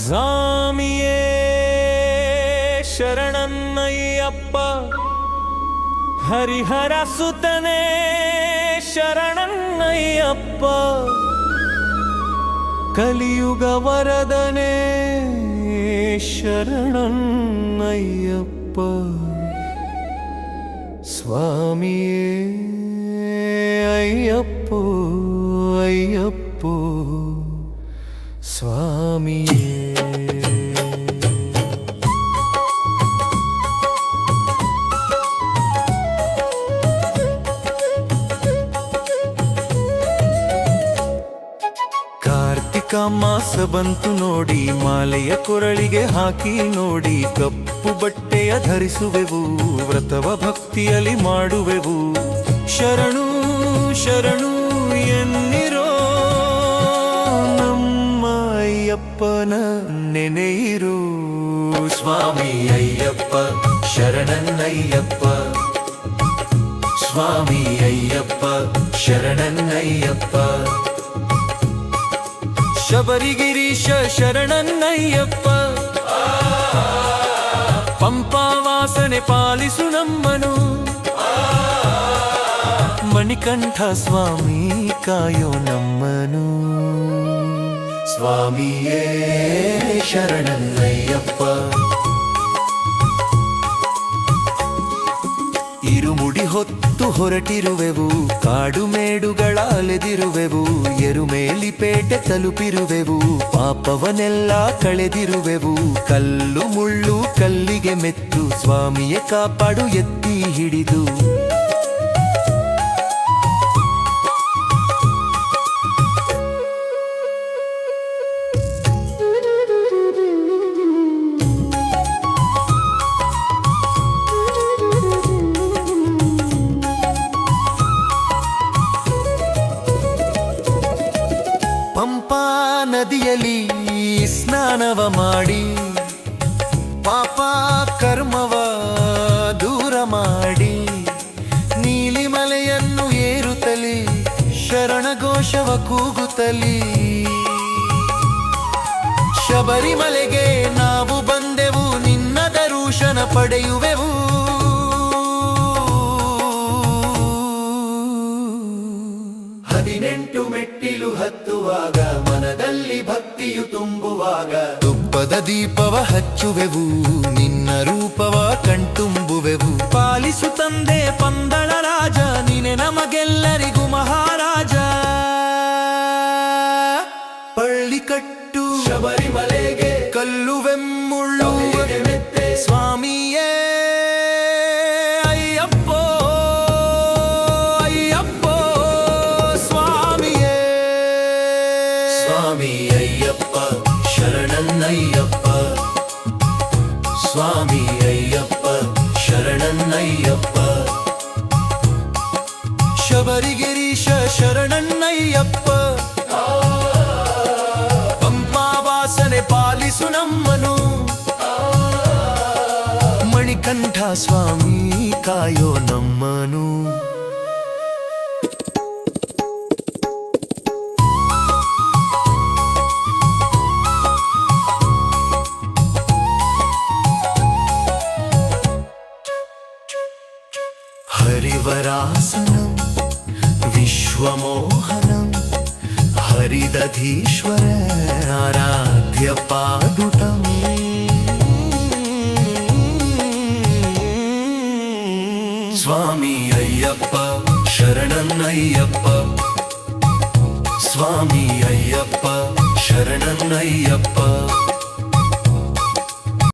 ಸ್ವಾಮಿಯೇ ಶರಣನ್ನಯ್ಯಪ್ಪ, ಹರಿಹರ ಸುತನೇ ಶರಣನ್ನಯ್ಯಪ್ಪ, ಕಲಿಯುಗ ವರದನೇ ಶರಣನ್ನಯ್ಯಪ್ಪ. ಸ್ವಾಮಿಯೇ ಅಯ್ಯಪ್ಪೋ ಅಯ್ಯಪ್ಪೋ ಸ್ವಾಮಿಯೇ. ಕಾರ್ತಿಕ ಮಾಸ ಬಂತು ನೋಡಿ, ಮಾಲೆಯ ಕೊರಳಿಗೆ ಹಾಕಿ ನೋಡಿ, ಕಪ್ಪು ಬಟ್ಟೆಯ ಧರಿಸುವೆವು, ವ್ರತವ ಭಕ್ತಿಯಲ್ಲಿ ಮಾಡುವೆವು. ಶರಣು ಶರಣು ಎನ್ನಿರೋ ನಮ್ಮ ಅಯ್ಯಪ್ಪನ ನೆನೆಯಿರು. ಸ್ವಾಮಿ ಅಯ್ಯಪ್ಪ ಶರಣನ್ನಯ್ಯಪ್ಪ, ಸ್ವಾಮಿ ಅಯ್ಯಪ್ಪ ಶರಣನ್ನಯ್ಯಪ್ಪ, ಶಬರಿಗಿರೀಶ ಶರಣನ್ನಯ್ಯಪ್ಪ, ಪಂಪಾವಾಸನೆ ಪಾಲಿಸು ನಮ್ಮನು, ಮಣಿಕಂಠ ಸ್ವಾಮಿ ಕಾಯೋ ನಮ್ಮನು. ಸ್ವಾಮಿಯೇ ಶರಣನ್ನಯ್ಯಪ್ಪ. ಇರುಮುಡಿ ಹೊತ್ತು ಹೊರಟಿರುವೆವು, ಕಾಡು ಮೇಡುಗಳ ಅಲೆದಿರುವೆವು, ಎರುಮೇಲಿಪೇಟೆ ತಲುಪಿರುವೆವು, ಪಾಪವನೆಲ್ಲ ಕಳೆದಿರುವೆವು. ಕಲ್ಲು ಮುಳ್ಳು ಕಲ್ಲಿಗೆ ಮೆತ್ತು, ಸ್ವಾಮಿಯೇ ಕಾಪಾಡು ಎತ್ತಿ ಹಿಡಿದು. ಪಂಪಾ ನದಿಯಲ್ಲಿ ಸ್ನಾನವ ಮಾಡಿ, ಪಾಪ ಕರ್ಮವ ದೂರ ಮಾಡಿ, ನೀಲಿಮಲೆಯನ್ನು ಏರುತ್ತಲಿ, ಶರಣಘೋಷವ ಕೂಗುತ್ತಲಿ, ಶಬರಿಮಲೆಗೆ ನಾವು ಬಂದೆವು, ನಿನ್ನ ದರ್ಶನ ಪಡೆಯುವೆವು. ಹದಿನೆಂಟು ಮೆಟ್ಟಿಲು ಹತ್ತುವಾಗ, ಮನದಲ್ಲಿ ಭಕ್ತಿಯು ತುಂಬುವಾಗ, ತುಪ್ಪದ ದೀಪವ ಹಚ್ಚುವೆವು, ನಿನ್ನ ರೂಪವ ಕಣ್ತುಂಬುವೆವು. ಪಾಲಿಸು ತಂದೆ ಪಂದಳ ರಾಜ, ನೀನೆ ನಮಗೆಲ್ಲರಿಗೂ ಮಹಾರಾಜ. ಪಳ್ಳಿಕಟ್ಟು ಶಬರಿಮಲೆಗೆ ಕಲ್ಲುವೆಮ್ಮುಳ್ಳು ಮೆತ್ತೆ, ಸ್ವಾಮಿಯೇ ಅಯ್ಯಪ್ಪೋ ಅಯ್ಯಪ್ಪೋ ಸ್ವಾಮಿಯೇ. ಸ್ವಾಮಿ ಅಯ್ಯಪ್ಪ ಶರಣನ್ನಯ್ಯಪ್ಪ, ಸ್ವಾಮಿ ಅಯ್ಯಪ್ಪ ಶರಣನ್ನಯ್ಯಪ್ಪ, ಶಬರಿಗಿರೀಶ ಶರಣನ್ನಯ್ಯಪ್ಪ, ಪಂಪಾವಾಸನೆ ಪಾಲಿಸು ನಮ್ಮನು, ಮಣಿಕಂಠ ಸ್ವಾಮಿ ಕಾಯೋ ನಮ್ಮನು. ಹರಿವರಾಸನಂ ವಿಶ್ವಮೋಹನಂ, ಹರಿದಧೀಶ್ವರ ಆರಾಧ್ಯ ಪಾದುಟಂ. ಸ್ವಾಮಿ ಅಯ್ಯಪ್ಪ ಶರಣನ್ನಯ್ಯಪ್ಪ, ಸ್ವಾಮಿ ಅಯ್ಯಪ್ಪ ಶರಣನ್ನಯ್ಯಪ್ಪ.